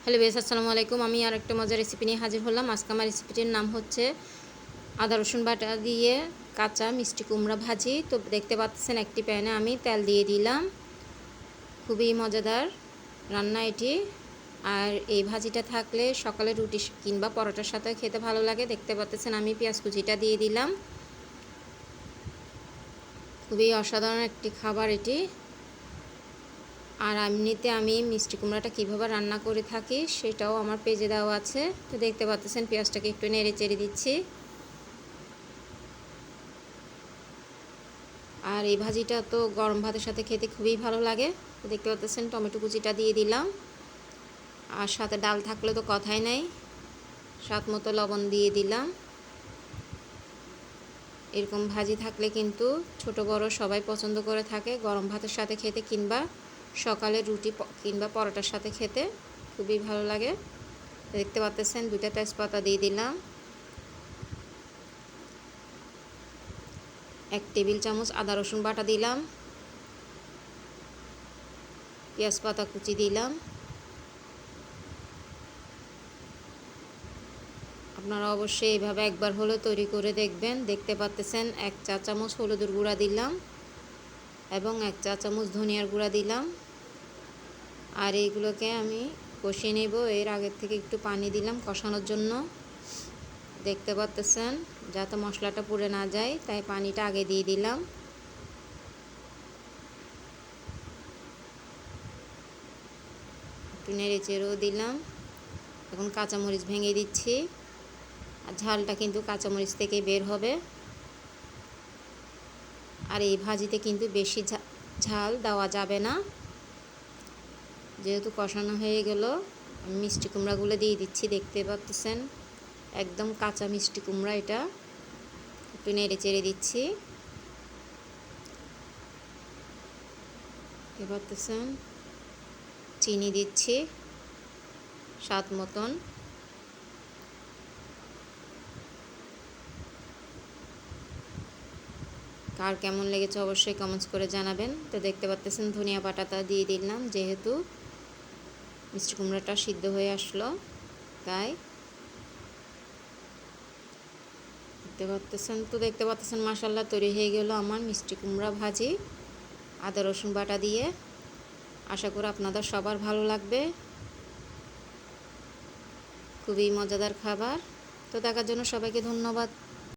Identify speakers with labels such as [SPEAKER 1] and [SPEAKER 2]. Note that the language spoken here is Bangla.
[SPEAKER 1] হ্যালো বেশ, আসসালামু আলাইকুম। আমি আর একটা মজার রেসিপি নিয়ে হাজির হলাম। আজকে আমার রেসিপিটির নাম হচ্ছে আদা রসুন বাটা দিয়ে কাঁচা মিষ্টি কুমড়া ভাজি। তো দেখতে পাচ্ছেন একটি প্যানে আমি তেল দিয়ে দিলাম। খুবই মজাদার রান্না এটি। আর এই ভাজিটা থাকলে সকালে রুটি কিংবা পরোটার সাথে খেতে ভালো লাগে। দেখতে পাচ্ছেন আমি পেঁয়াজ কুচিটা দিয়ে দিলাম। খুবই অসাধারণ একটি খাবার এটি। আর এমনিতে আমি মিষ্টি কুমড়াটা কীভাবে রান্না করে থাকি সেটাও আমার পেজে দেওয়া আছে। তো দেখতে পাচ্ছেন পেঁয়াজটাকে একটু নেড়ে চেড়ে দিচ্ছি। আর এই ভাজিটা তো গরম ভাতের সাথে খেতে খুবই ভালো লাগে। তো দেখতে পাচ্ছেন টমেটো কুচিটা দিয়ে দিলাম। আর সাথে ডাল থাকলে তো কথাই নাই। স্বাদ মতো লবণ দিয়ে দিলাম। এরকম ভাজি থাকলে কিন্তু ছোট বড় সবাই পছন্দ করে থাকে গরম ভাতের সাথে খেতে কিংবা সকালে রুটি কিংবা পরোটার সাথে খেতে খুবই ভালো লাগে। দেখতে পাচ্ছেন দুটা তেজপাতা দিয়ে দিলাম। 1 টেবিল চামচ আদা রসুন বাটা দিলাম। পেঁয়াজ পাতা কুচি দিলাম। আপনারা অবশ্যই এইভাবে একবার হলে তৈরি করে দেখবেন। দেখতে পাচ্ছেন 1 চা চামচ হলুদের গুঁড়া দিলাম এবং 1 চা চামচ ধনিয়ার গুঁড়া দিলাম। আর এইগুলোকে আমি কষিয়ে নেব। এর আগের থেকে একটু পানি দিলাম কষানোর জন্য। দেখতে পাচ্ছেন যাতে মশলাটা পুড়ে না যায় তাই পানিটা আগে দিয়ে দিলাম। একটু নেড়ে চেড়েও দিলাম। এখন কাঁচামরিচ ভেঙে দিচ্ছি। আর ঝালটা কিন্তু কাঁচামরিচ থেকে বের হবে। আর এই ভাজিতে কিন্তু বেশি ঝাল দেওয়া যাবে না। যেহেতু কষানো হয়ে গেল আমি মিষ্টি কুমড়াগুলো দিয়ে দিচ্ছি। দেখতে পাচ্ছেন একদম কাঁচা মিষ্টি কুমড়া এটা। একটু নেড়ে চেড়ে দিচ্ছি। এবার দেখছেন চিনি দিচ্ছি স্বাদ মতন। কার কেমন লেগেছে অবশ্যই কমেন্টস করে জানাবেন। তো দেখতে পাচ্ছেন ধনিয়া পাতাটা দিয়ে দিলাম, যেহেতু মিষ্টি কুমড়াটা সিদ্ধ হয়ে আসলো তাই। দেখতে পাচ্ছেন মাশাআল্লাহ তৈরি হয়ে গেল আমার মিষ্টি কুমড়া ভাজি আদা রসুন বাটা দিয়ে। আশা করি আপনাদের সবার ভালো লাগবে। খুবই মজাদার খাবার। তো দেখার জন্য সবাইকে ধন্যবাদ।